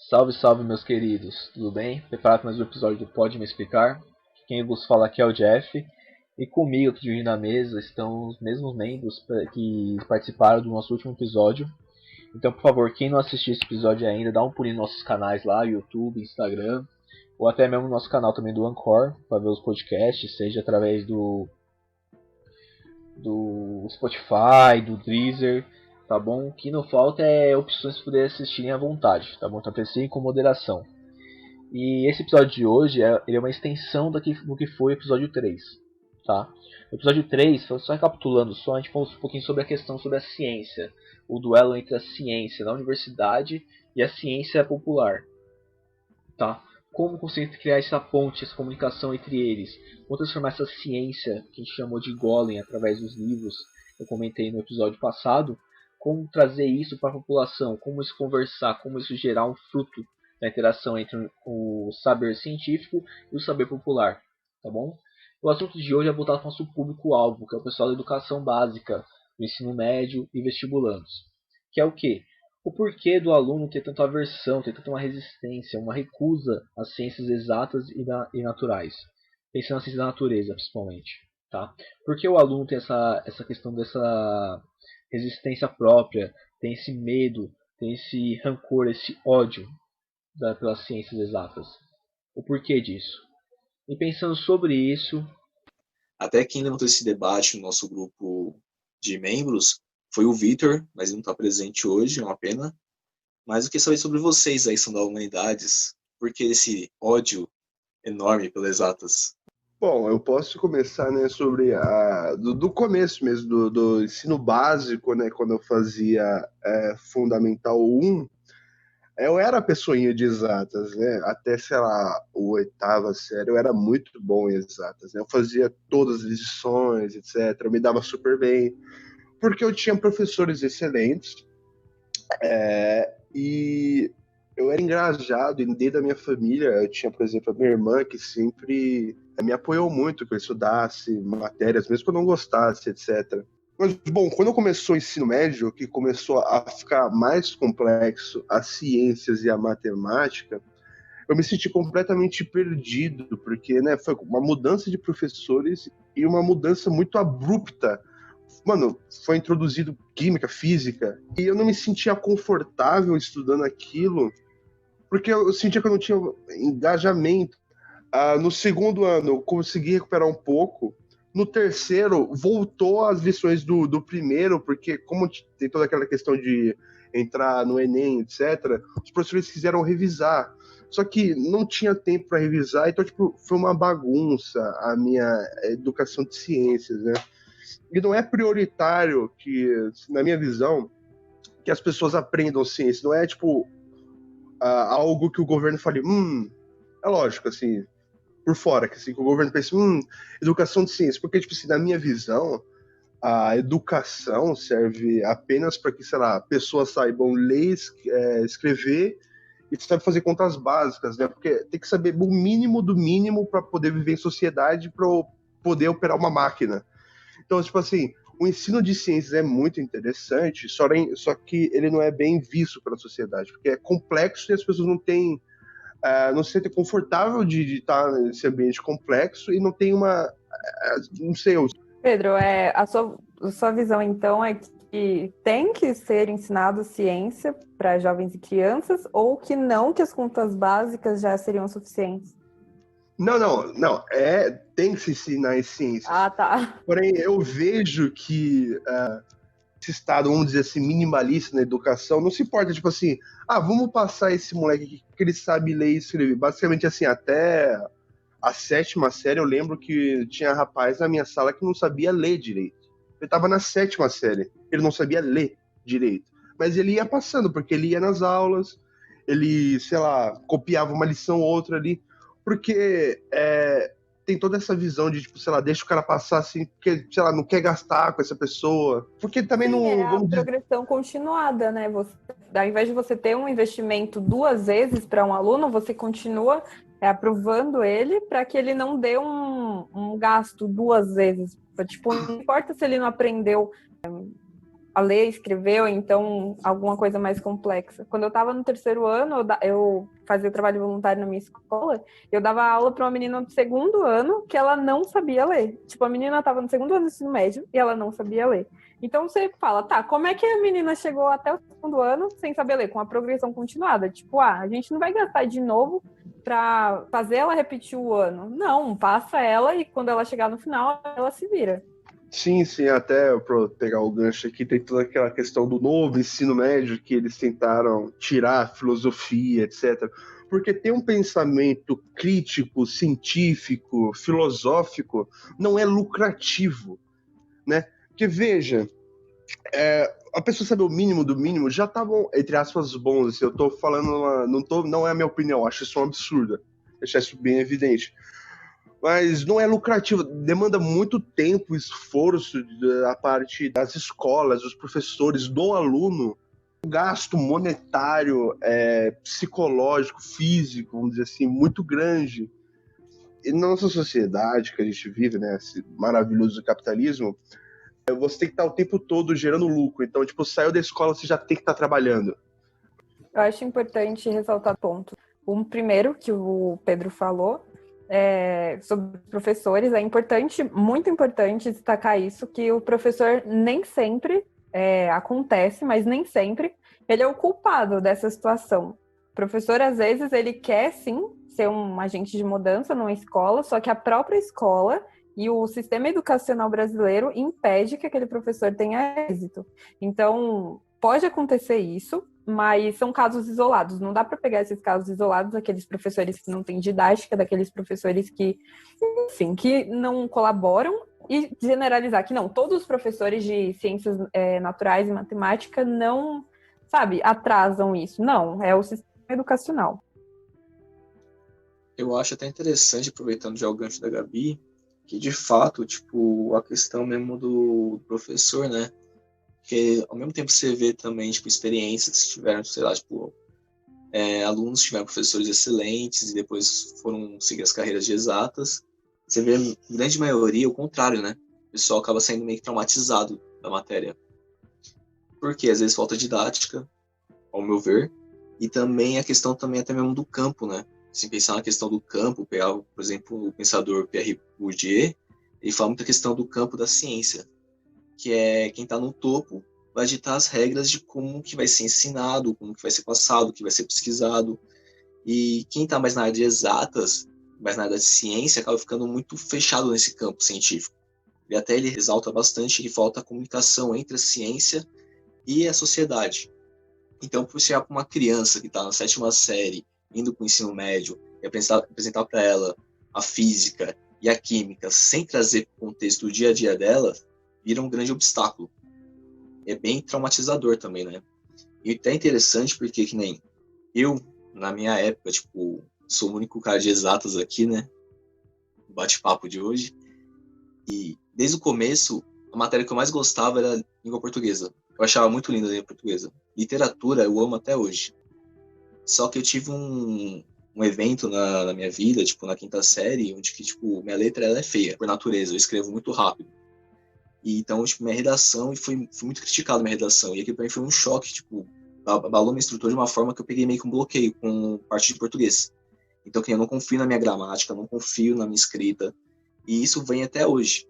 Salve, salve, meus queridos, tudo bem? Preparado para mais um episódio do Pode Me Explicar? Quem vos fala aqui é o Jeff, e comigo aqui dividindo a mesa estão os mesmos membros que participaram do nosso último episódio. Então, por favor, quem não assistiu esse episódio ainda, dá um pulinho nos nossos canais lá, YouTube, Instagram, ou até mesmo no nosso canal também do Anchor, para ver os podcasts, seja através do Spotify, do Deezer, tá bom? O que não falta é opções para poder assistirem à vontade, tá bom? Então apreciem com moderação. E esse episódio de hoje ele é uma extensão do que foi o episódio 3, tá? O episódio 3, só recapitulando só, a gente falou um pouquinho sobre a questão sobre a ciência, o duelo entre a ciência da universidade e a ciência popular, tá? Como conseguir criar essa ponte, essa comunicação entre eles, como transformar essa ciência que a gente chamou de Golem através dos livros, eu comentei no episódio passado, como trazer isso para a população, como isso conversar, como isso gerar um fruto da interação entre o saber científico e o saber popular, tá bom? O assunto de hoje é voltado para o nosso público-alvo, que é o pessoal da educação básica, do ensino médio e vestibulandos, que é o quê? O porquê do aluno ter tanta aversão, ter tanta uma resistência, uma recusa às ciências exatas e naturais. Pensando na ciência da natureza, principalmente. Tá? Por que o aluno tem essa questão dessa resistência própria, tem esse medo, tem esse rancor, esse ódio pelas ciências exatas? O porquê disso? E pensando sobre isso, Até quem levantou esse debate no nosso grupo de membros foi o Vitor, mas ele não está presente hoje, é uma pena. Mas eu queria saber sobre vocês aí, são da Humanidades, por que esse ódio enorme pelas exatas? Bom, eu posso começar, né, sobre do começo mesmo, do ensino básico, né, quando eu fazia Fundamental 1, eu era a pessoinha de exatas, né, até, sei lá, o oitava série, eu era muito bom em exatas, né, eu fazia todas as lições, etc, eu me dava super bem, porque eu tinha professores excelentes, e eu era engajado dentro da minha família. Eu tinha, por exemplo, a minha irmã que sempre me apoiou muito que eu estudasse matérias, mesmo que eu não gostasse, etc. Mas, bom, quando começou o ensino médio, que começou a ficar mais complexo as ciências e a matemática, eu me senti completamente perdido, porque, né, foi uma mudança de professores e uma mudança muito abrupta. Mano, foi introduzido química, física, e eu não me sentia confortável estudando aquilo, porque eu sentia que eu não tinha engajamento. No segundo ano, eu consegui recuperar um pouco. No terceiro, voltou às lições do primeiro, porque como tem toda aquela questão de entrar no Enem, etc., os professores quiseram revisar. Só que não tinha tempo para revisar, então tipo, foi uma bagunça a minha educação de ciências, né? E não é prioritário que, na minha visão, que as pessoas aprendam ciência. Não é tipo algo que o governo fale, é lógico, assim, por fora, que, assim, que o governo pense, educação de ciência, porque, tipo assim, na minha visão, a educação serve apenas para que, sei lá, pessoas saibam ler, escrever e sabe fazer contas básicas, né? Porque tem que saber o mínimo do mínimo para poder viver em sociedade, para poder operar uma máquina. Então, tipo assim, o ensino de ciências é muito interessante, só que ele não é bem visto pela sociedade, porque é complexo e as pessoas não se sentem confortável de estar nesse ambiente complexo e não tem não sei. Pedro, a sua visão, então, é que tem que ser ensinado ciência para jovens e crianças ou que não, que as contas básicas já seriam suficientes? Não. Tem que se ensinar em ciências. Ah, tá. Porém, eu vejo que esse estado, vamos dizer assim, minimalista na educação, não se importa, tipo assim, vamos passar esse moleque aqui que ele sabe ler e escrever. Basicamente, assim, até a sétima série, eu lembro que tinha rapaz na minha sala que não sabia ler direito. Ele estava na sétima série, ele não sabia ler direito. Mas ele ia passando, porque ele ia nas aulas, ele, sei lá, copiava uma lição ou outra ali, porque tem toda essa visão de, tipo, sei lá, deixa o cara passar assim, porque, sei lá, não quer gastar com essa pessoa. Porque também Sim, não. é a Vamos dizer, progressão continuada, né? Ao invés de você ter um investimento duas vezes para um aluno, você continua aprovando ele para que ele não dê um gasto duas vezes. Tipo, não importa se ele não aprendeu a ler, escrever, ou então alguma coisa mais complexa. Quando eu estava no terceiro ano, eu fazia trabalho voluntário na minha escola, eu dava aula para uma menina do segundo ano que ela não sabia ler. Tipo, a menina estava no segundo ano do ensino médio e ela não sabia ler. Então você fala, tá, como é que a menina chegou até o segundo ano sem saber ler? Com a progressão continuada. Tipo, a gente não vai gastar de novo para fazer ela repetir o ano. Não, passa ela e quando ela chegar no final, ela se vira. Sim, até para pegar o gancho aqui, tem toda aquela questão do novo ensino médio que eles tentaram tirar a filosofia, etc. Porque ter um pensamento crítico, científico, filosófico não é lucrativo, né? Porque veja, a pessoa saber o mínimo do mínimo já tá bom, entre aspas, bom. Assim, eu tô falando, não é a minha opinião, acho isso um absurdo, deixar isso bem evidente. Mas não é lucrativo, demanda muito tempo, esforço da parte das escolas, dos professores, do aluno, gasto monetário, psicológico, físico, vamos dizer assim, muito grande. E na nossa sociedade que a gente vive, né, esse maravilhoso capitalismo, você tem que estar o tempo todo gerando lucro. Então, tipo, saiu da escola, você já tem que estar trabalhando. Eu acho importante ressaltar pontos. Um primeiro, que o Pedro falou, sobre professores, é importante, muito importante destacar isso, que o professor nem sempre acontece, mas nem sempre ele é o culpado dessa situação. O professor, às vezes, ele quer, sim, ser um agente de mudança numa escola, só que a própria escola e o sistema educacional brasileiro impede que aquele professor tenha êxito. Então, pode acontecer isso, mas são casos isolados. Não dá para pegar esses casos isolados, aqueles professores que não têm didática, daqueles professores que, enfim, que não colaboram, e generalizar que não, todos os professores de ciências naturais e matemática não, sabe, atrasam isso. Não, é o sistema educacional. Eu acho até interessante, aproveitando já o gancho da Gabi, que de fato, tipo, a questão mesmo do professor, né? Porque ao mesmo tempo você vê também, tipo, experiências que tiveram, sei lá, tipo, alunos que tiveram professores excelentes e depois foram seguir as carreiras de exatas. Você vê, a grande maioria, o contrário, né? O pessoal acaba saindo meio que traumatizado da matéria. Porque às vezes falta didática, ao meu ver, e também a questão também até mesmo do campo, né? Se pensar na questão do campo, pegar, por exemplo, o pensador Pierre Bourdieu, ele fala muita questão do campo da ciência, que é quem está no topo vai ditar as regras de como que vai ser ensinado, como que vai ser passado, o que vai ser pesquisado. E quem está mais na área de exatas, mais na área de ciência, acaba ficando muito fechado nesse campo científico. E até ele exalta bastante que falta a comunicação entre a ciência e a sociedade. Então, por chegar para uma criança que está na 7ª série, indo para o ensino médio, e apresentar para ela a física e a química, sem trazer para o contexto do dia a dia dela, vira um grande obstáculo. É bem traumatizador também, né? E até interessante porque, que nem eu, na minha época, tipo, sou o único cara de exatas aqui, né? No bate-papo de hoje. E desde o começo, a matéria que eu mais gostava era língua portuguesa. Eu achava muito linda a língua portuguesa. Literatura eu amo até hoje. Só que eu tive um evento na minha vida, tipo, na 5ª série, onde que, tipo, minha letra ela é feia, por natureza. Eu escrevo muito rápido. E então, tipo, minha redação, e fui muito criticado minha redação. E aquilo pra mim foi um choque, tipo, abalou minha estrutura de uma forma que eu peguei meio que um bloqueio com parte de português. Então, que eu não confio na minha gramática, não confio na minha escrita. E isso vem até hoje.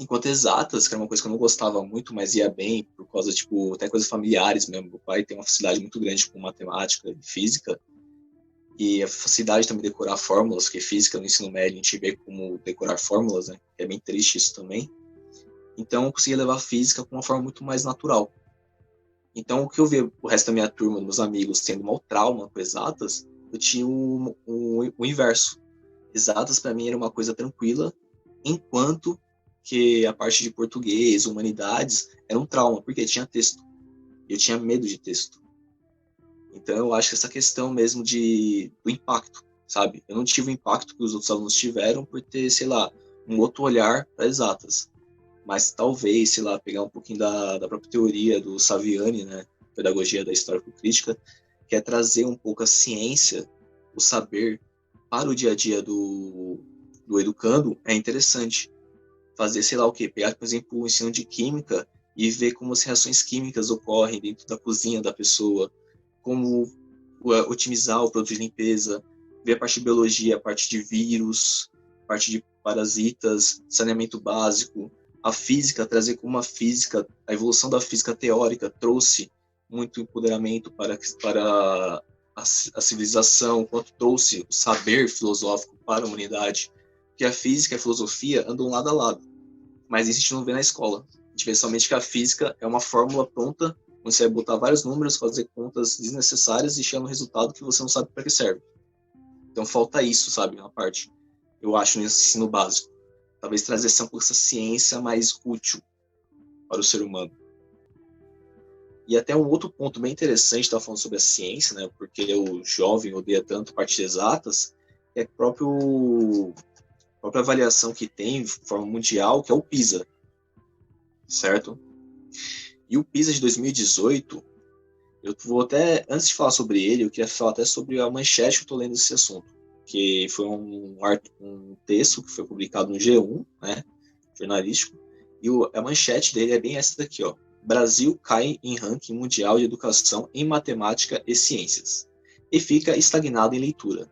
Enquanto exatas, que era uma coisa que eu não gostava muito, mas ia bem, por causa, tipo, até coisas familiares mesmo. Meu pai tem uma facilidade muito grande com matemática e física. E a facilidade também de decorar fórmulas, porque física no ensino médio a gente vê como decorar fórmulas, né? É bem triste isso também. Então, eu conseguia levar a física com uma forma muito mais natural. Então, o que eu vi o resto da minha turma, meus amigos, tendo mau trauma com exatas, eu tinha o inverso. Exatas, para mim, era uma coisa tranquila, enquanto que a parte de português, humanidades, era um trauma, porque tinha texto. E eu tinha medo de texto. Então, eu acho que essa questão mesmo do impacto, sabe? Eu não tive o impacto que os outros alunos tiveram por ter, sei lá, um outro olhar para exatas. Mas talvez, sei lá, pegar um pouquinho da própria teoria do Saviani, né, pedagogia da histórico-crítica, que é trazer um pouco a ciência, o saber, para o dia a dia do educando, é interessante. Fazer, sei lá o quê, pegar, por exemplo, o ensino de química e ver como as reações químicas ocorrem dentro da cozinha da pessoa, como otimizar o produto de limpeza, ver a parte de biologia, a parte de vírus, a parte de parasitas, saneamento básico, a física, trazer como a evolução da física teórica trouxe muito empoderamento para a civilização, quanto trouxe o saber filosófico para a humanidade, que a física e a filosofia andam lado a lado, mas isso a gente não vê na escola. A gente vê somente que a física é uma fórmula pronta, onde você vai botar vários números, fazer contas desnecessárias e chegar no resultado que você não sabe para que serve. Então falta isso, sabe, na parte, eu acho, no ensino básico. Talvez trazer essa ciência mais útil para o ser humano. E até um outro ponto bem interessante, estava falando sobre a ciência, né, porque o jovem odeia tanto partes exatas, é a própria avaliação que tem de forma mundial, que é o PISA, certo? E o PISA de 2018, eu vou até, antes de falar sobre ele, eu queria falar até sobre a manchete que eu estou lendo desse assunto, que foi um texto que foi publicado no G1, né, jornalístico, e a manchete dele é bem essa daqui, ó. Brasil cai em ranking mundial de educação em matemática e ciências, e fica estagnado em leitura.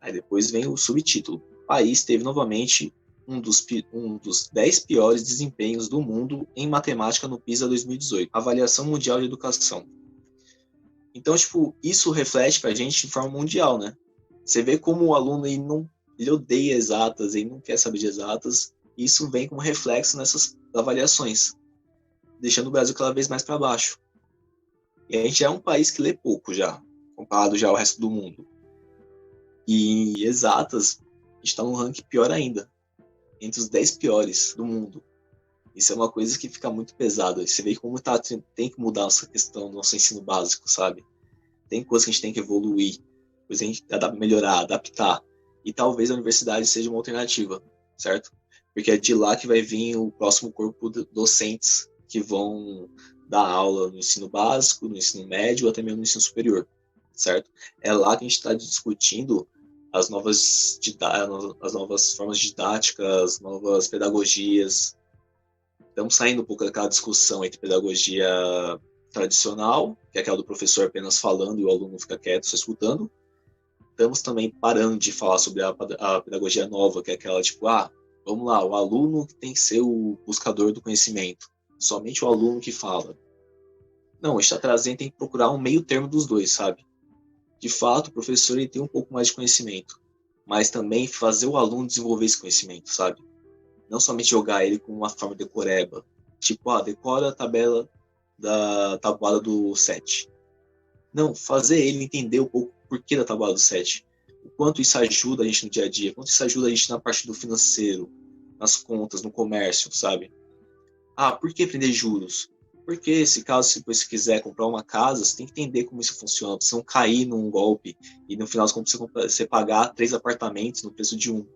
Aí depois vem o subtítulo. O país teve novamente um dos 10 piores desempenhos do mundo em matemática no PISA 2018, Avaliação Mundial de Educação. Então, tipo, isso reflete pra gente de forma mundial, né? Você vê como o aluno ele odeia exatas, ele não quer saber de exatas, e isso vem como reflexo nessas avaliações, deixando o Brasil cada vez mais para baixo. E a gente é um país que lê pouco já, comparado já ao resto do mundo. E exatas, a gente está num ranking pior ainda, entre os 10 piores do mundo. Isso é uma coisa que fica muito pesada. Você vê como tem que mudar essa questão do nosso ensino básico, sabe? Tem coisas que a gente tem que evoluir, coisas que a gente melhorar, adaptar. E talvez a universidade seja uma alternativa, certo? Porque é de lá que vai vir o próximo corpo de docentes que vão dar aula no ensino básico, no ensino médio ou até mesmo no ensino superior, certo? É lá que a gente está discutindo as novas formas didáticas, as novas pedagogias. Estamos saindo um pouco daquela discussão entre pedagogia tradicional, que é aquela do professor apenas falando e o aluno fica quieto só escutando. Estamos também parando de falar sobre a pedagogia nova, que é aquela tipo, vamos lá, o aluno tem que ser o buscador do conhecimento, somente o aluno que fala. Não, a gente está trazendo, tem que procurar um meio termo dos dois, sabe? De fato, o professor ele tem um pouco mais de conhecimento, mas também fazer o aluno desenvolver esse conhecimento, sabe? Não somente jogar ele com uma forma decoreba. Tipo, decora a tabela da tabuada do 7. Não, fazer ele entender um pouco o porquê da tabuada do 7. O quanto isso ajuda a gente no dia a dia, quanto isso ajuda a gente na parte do financeiro, nas contas, no comércio, sabe? Por que aprender juros? Porque se você quiser comprar uma casa, você tem que entender como isso funciona, pra você não cair num golpe e no final você pagar 3 apartamentos no preço de um.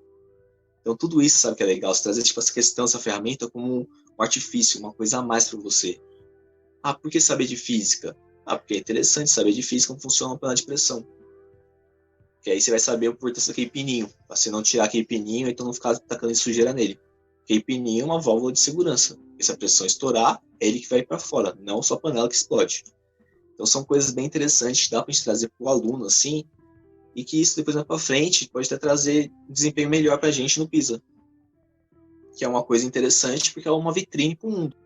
Então tudo isso, sabe que é legal, você trazer tipo, essa questão, essa ferramenta como um artifício, uma coisa a mais para você. Por que saber de física? Porque é interessante saber de física como funciona uma panela de pressão. Que aí você vai saber a importância daquele pininho, para você não tirar aquele pininho e então não ficar tacando sujeira nele. Aquele pininho é uma válvula de segurança. E se a pressão estourar, é ele que vai para fora, não só a panela que explode. Então são coisas bem interessantes, dá para a gente trazer para o aluno assim, e que isso depois mais para frente pode até trazer um desempenho melhor para a gente no PISA. Que é uma coisa interessante porque é uma vitrine para o mundo.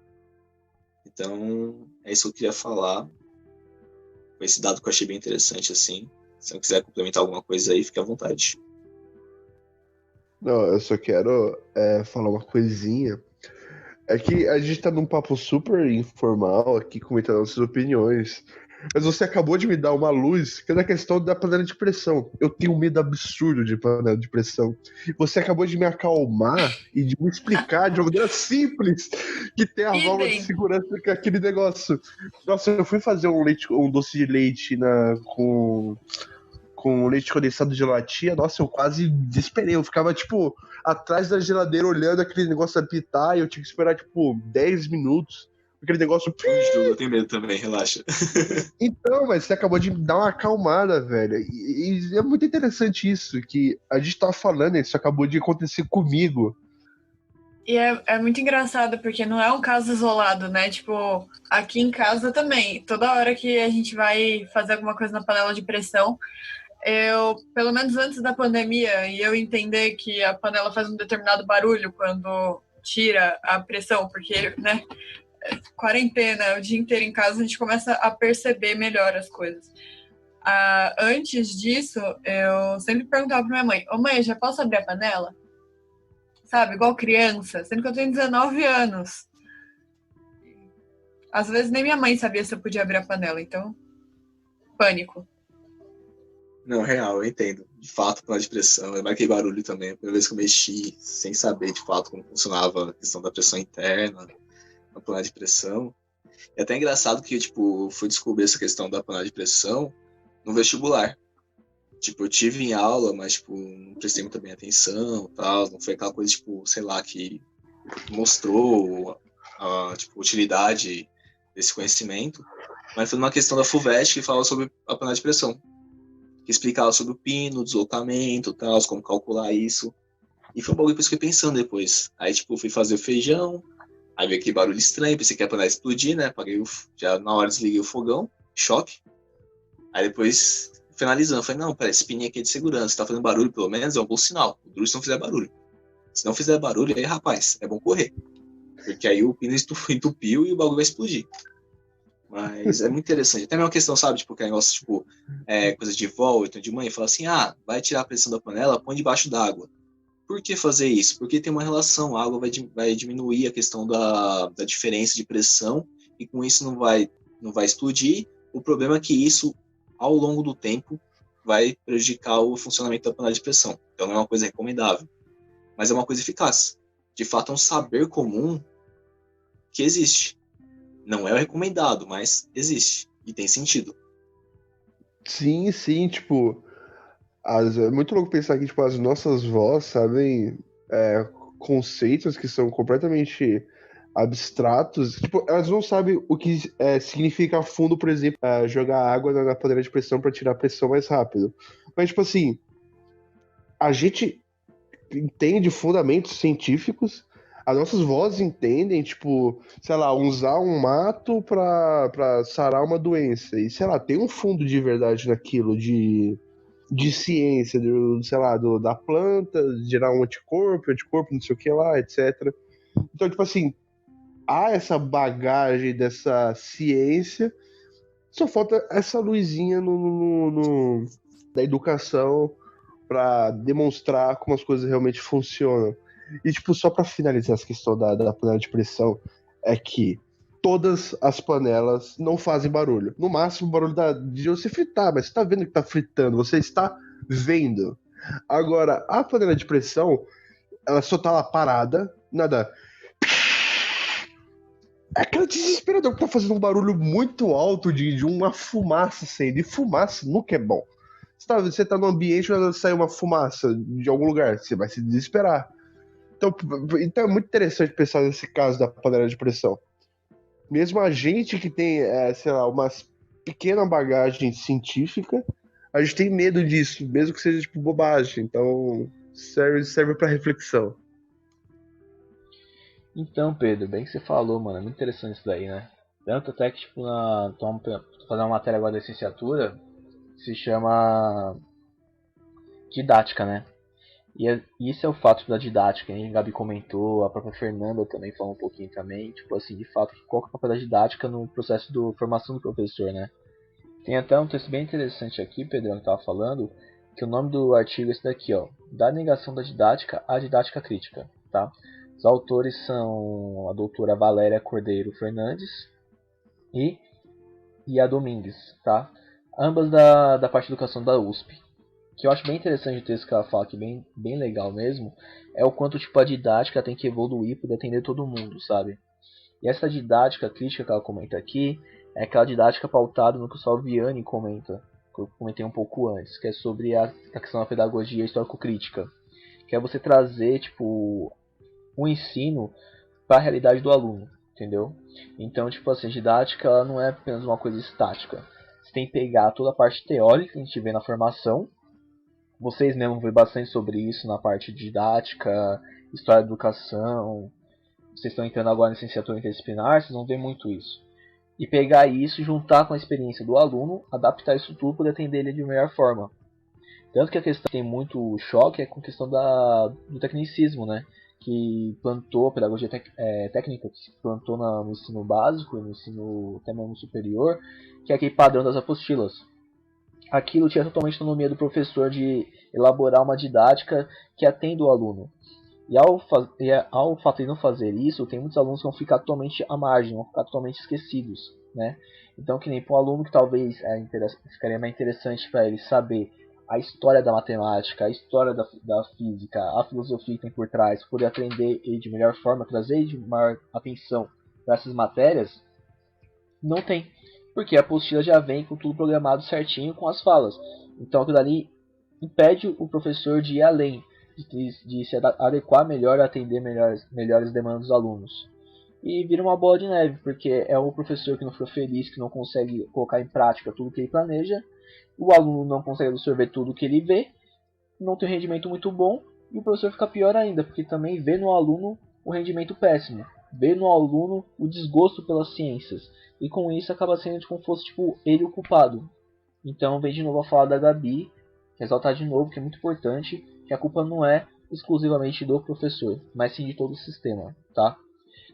Então é isso que eu queria falar. Com esse dado que eu achei bem interessante assim. Se você quiser complementar alguma coisa aí, fique à vontade. Não, eu só quero falar uma coisinha. É que a gente tá num papo super informal aqui, comentando nossas opiniões. Mas você acabou de me dar uma luz, que é da questão da panela de pressão. Eu tenho um medo absurdo de panela de pressão. Você acabou de me acalmar e de me explicar de uma maneira simples que tem a válvula de segurança que é aquele negócio. Nossa, eu fui fazer um doce de leite com leite condensado de latinha, nossa, eu quase desesperei. Eu ficava, tipo, atrás da geladeira olhando aquele negócio apitar e eu tinha que esperar, tipo, 10 minutos. Aquele negócio... Eu tenho medo também, relaxa. Então, mas você acabou de dar uma acalmada, velho. E é muito interessante isso, que a gente tava falando, isso acabou de acontecer comigo. E é muito engraçado, porque não é um caso isolado, né? Tipo, aqui em casa também, toda hora que a gente vai fazer alguma coisa na panela de pressão, pelo menos antes da pandemia, e eu entender que a panela faz um determinado barulho quando tira a pressão, porque, né, quarentena, o dia inteiro em casa, a gente começa a perceber melhor as coisas. Antes disso, eu sempre perguntava pra minha mãe, ô mãe, já posso abrir a panela? Sabe, igual criança, sendo que eu tenho 19 anos. Às vezes nem minha mãe sabia se eu podia abrir a panela, então, pânico. Não, real, eu entendo. De fato, panela de pressão, eu marquei barulho também. A primeira vez que eu mexi, sem saber de fato como funcionava a questão da pressão interna, na panela de pressão. É até engraçado que, tipo, fui descobrir essa questão da panela de pressão no vestibular. Tipo, eu tive em aula, mas, tipo, não prestei muito bem atenção, tal. Não foi aquela coisa, tipo, sei lá, que mostrou a, tipo, utilidade desse conhecimento. Mas foi numa questão da FUVEST que falava sobre a panela de pressão. Que explicava sobre o pino, o deslocamento, tal, como calcular isso. E foi um bagulho que eu fiquei pensando depois. Aí, tipo, fui fazer o feijão, aí veio aquele barulho estranho, pensei que a panela ia explodir, né? Já na hora desliguei o fogão, choque. Aí depois, finalizando, falei, não, peraí, esse pininho aqui é de segurança, tá fazendo barulho pelo menos, é um bom sinal. O duro se não fizer barulho. Se não fizer barulho, aí, rapaz, é bom correr. Porque aí o pino entupiu e o bagulho vai explodir. Mas é muito interessante. Até mesmo uma questão, sabe, tipo, que é negócio, tipo, coisa de vó, então de mãe, fala assim, vai tirar a pressão da panela, põe debaixo d'água. Por que fazer isso? Porque tem uma relação, a água vai diminuir a questão da diferença de pressão e com isso não vai explodir. O problema é que isso, ao longo do tempo, vai prejudicar o funcionamento da panela de pressão. Então não é uma coisa recomendável, mas é uma coisa eficaz. De fato, é um saber comum que existe. Não é o recomendado, mas existe e tem sentido. Sim, sim, tipo, é muito louco pensar que, tipo, as nossas vós sabem conceitos que são completamente abstratos. Tipo, elas não sabem o que significa fundo, por exemplo, jogar água na panela de pressão para tirar a pressão mais rápido. Mas, tipo assim, a gente entende fundamentos científicos, as nossas vozes entendem, tipo, sei lá, usar um mato pra sarar uma doença. E, sei lá, tem um fundo de verdade naquilo, de ciência, sei lá, da planta, gerar um anticorpo, não sei o que lá, etc. Então, tipo assim, há essa bagagem dessa ciência, só falta essa luzinha da educação para demonstrar como as coisas realmente funcionam. E, tipo, só para finalizar essa questão da panela de pressão, é que todas as panelas não fazem barulho. No máximo, o barulho de você fritar, mas você tá vendo que tá fritando, você está vendo. Agora, a panela de pressão, ela só tá lá parada, nada. É aquele desesperador que tá fazendo um barulho muito alto de uma fumaça saindo. E fumaça nunca é bom. Você tá num ambiente onde sai uma fumaça de algum lugar, você vai se desesperar. Então é muito interessante pensar nesse caso da panela de pressão. Mesmo a gente que tem, sei lá, uma pequena bagagem científica, a gente tem medo disso, mesmo que seja tipo bobagem. Então serve para reflexão. Então, Pedro, bem que você falou, mano, é muito interessante isso daí, né? Tanto até que, tipo, tô fazendo uma matéria agora da licenciatura, se chama didática, né? E isso é o fato da didática, hein? A Gabi comentou, a própria Fernanda também falou um pouquinho também, tipo assim, de fato, qual que é o papel da didática no processo de formação do professor, né? Tem até um texto bem interessante aqui, Pedrão, que tava falando, que o nome do artigo é esse daqui, ó, da negação da didática à didática crítica, tá? Os autores são a doutora Valéria Cordeiro Fernandes e a Domingues, tá? Ambas da parte de educação da USP. O que eu acho bem interessante o texto que ela fala, que bem, bem legal mesmo, é o quanto tipo, a didática tem que evoluir para atender todo mundo, sabe? E essa didática crítica que ela comenta aqui é aquela didática pautada no que o Salviani comenta, que eu comentei um pouco antes, que é sobre a questão da pedagogia histórico-crítica, que é você trazer tipo um ensino para a realidade do aluno, entendeu? Então, tipo assim, a didática ela não é apenas uma coisa estática. Você tem que pegar toda a parte teórica que a gente vê na formação. Vocês mesmos vê bastante sobre isso na parte de didática, história da educação, vocês estão entrando agora na licenciatura interdisciplinar, vocês vão ver muito isso. E pegar isso, juntar com a experiência do aluno, adaptar isso tudo para atender ele de melhor forma. Tanto que a questão que tem muito choque é com a questão do tecnicismo, né? Que plantou, a pedagogia técnica, que se plantou no ensino básico, no ensino até mesmo superior, que é aquele padrão das apostilas. Aquilo tinha totalmente autonomia do professor de elaborar uma didática que atenda o aluno. E ao fato de não fazer isso, tem muitos alunos que vão ficar totalmente à margem, vão ficar totalmente esquecidos, né? Então, que nem para um aluno que talvez ficaria mais interessante para ele saber a história da matemática, a história da física, a filosofia que tem por trás, poder aprender ele de melhor forma, trazer ele de maior atenção para essas matérias, não tem. Porque a apostila já vem com tudo programado certinho com as falas. Então aquilo ali impede o professor de ir além, de se adequar melhor a atender melhores demandas dos alunos. E vira uma bola de neve, porque é o professor que não ficou feliz, que não consegue colocar em prática tudo que ele planeja, o aluno não consegue absorver tudo que ele vê, não tem um rendimento muito bom, e o professor fica pior ainda, porque também vê no aluno o rendimento péssimo, vê no aluno o desgosto pelas ciências, e com isso acaba sendo como se fosse tipo, ele o culpado. Então vem de novo a fala da Gabi, ressaltar de novo que é muito importante, que a culpa não é exclusivamente do professor, mas sim de todo o sistema, tá?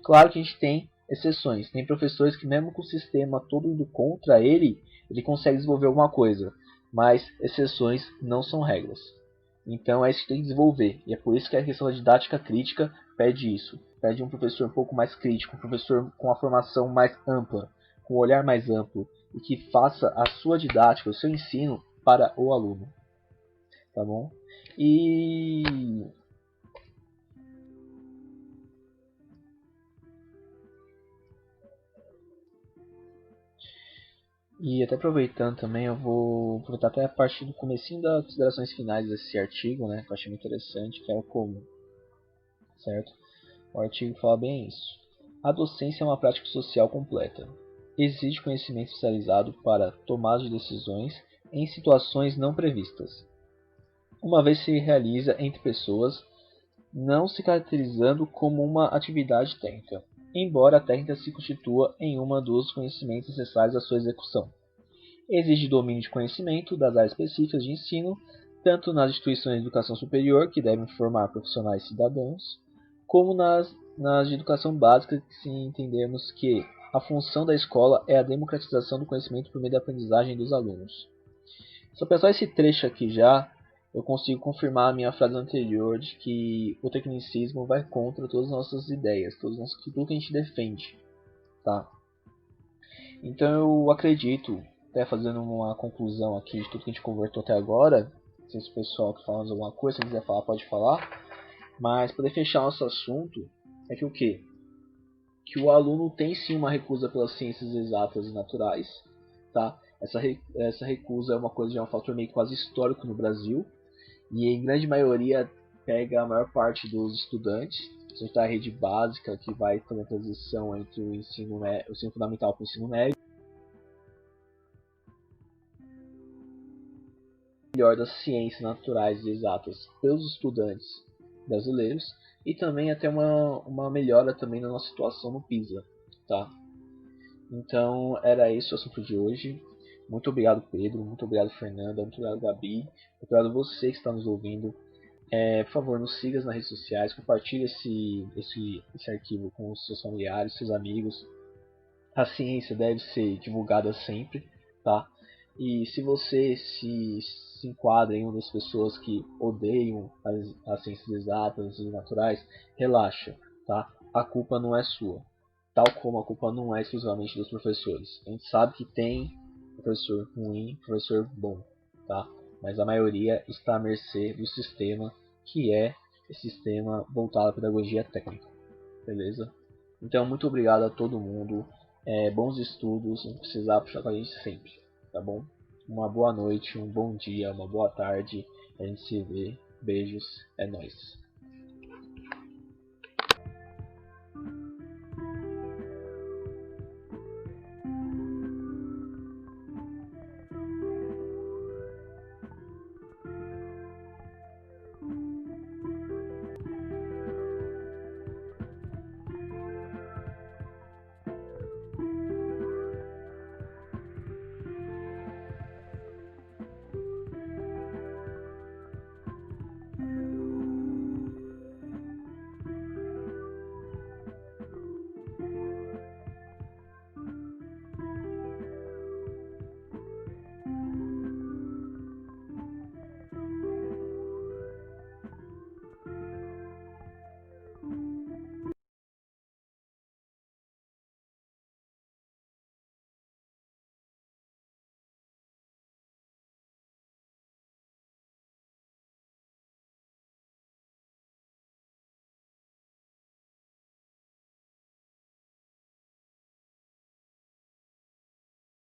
Claro que a gente tem exceções, tem professores que mesmo com o sistema todo indo contra ele consegue desenvolver alguma coisa, mas exceções não são regras. Então é isso que tem que desenvolver, e é por isso que a questão da didática crítica pede isso, pede um professor um pouco mais crítico, um professor com a formação mais ampla, com um olhar mais amplo, e que faça a sua didática, o seu ensino para o aluno, tá bom? E até aproveitando também, eu vou aproveitar até a parte do comecinho das considerações finais desse artigo, né, que eu achei muito interessante, que é o como, certo? O artigo fala bem isso. A docência é uma prática social completa. Exige conhecimento especializado para tomada de decisões em situações não previstas. Uma vez se realiza entre pessoas, não se caracterizando como uma atividade técnica, embora a técnica se constitua em uma dos conhecimentos necessários à sua execução. Exige domínio de conhecimento das áreas específicas de ensino, tanto nas instituições de educação superior, que devem formar profissionais cidadãos, como nas de educação básica, se entendermos que a função da escola é a democratização do conhecimento por meio da aprendizagem dos alunos. Se eu pensar esse trecho aqui já, eu consigo confirmar a minha frase anterior de que o tecnicismo vai contra todas as nossas ideias, tudo que a gente defende, tá? Então eu acredito, até fazendo uma conclusão aqui de tudo que a gente conversou até agora, se o pessoal que fala mais alguma coisa, se quiser falar, pode falar, mas para fechar nosso assunto, é que o quê? Que o aluno tem sim uma recusa pelas ciências exatas e naturais, tá? Essa recusa é uma coisa, já é um fator meio quase histórico no Brasil, e em grande maioria pega a maior parte dos estudantes. A gente está a rede básica, que vai fazer a transição entre o ensino fundamental para o ensino médio. Melhor das ciências naturais e exatas pelos estudantes brasileiros, e também até uma melhora também na nossa situação no PISA, tá? Então era esse o assunto de hoje. Muito obrigado, Pedro, muito obrigado, Fernanda, muito obrigado, Gabi, muito obrigado você que está nos ouvindo. Por favor, nos siga nas redes sociais, compartilhe esse arquivo com os seus familiares, seus amigos. A ciência deve ser divulgada sempre, tá? E se você se enquadra em uma das pessoas que odeiam as ciências exatas e naturais, relaxa, tá? A culpa não é sua, tal como a culpa não é exclusivamente dos professores. A gente sabe que tem professor ruim, professor bom, tá? Mas a maioria está à mercê do sistema, que é esse sistema voltado à pedagogia técnica, beleza? Então, muito obrigado a todo mundo, bons estudos, não precisar puxar com a gente sempre, tá bom? Uma boa noite, um bom dia, uma boa tarde, a gente se vê, beijos, é nóis.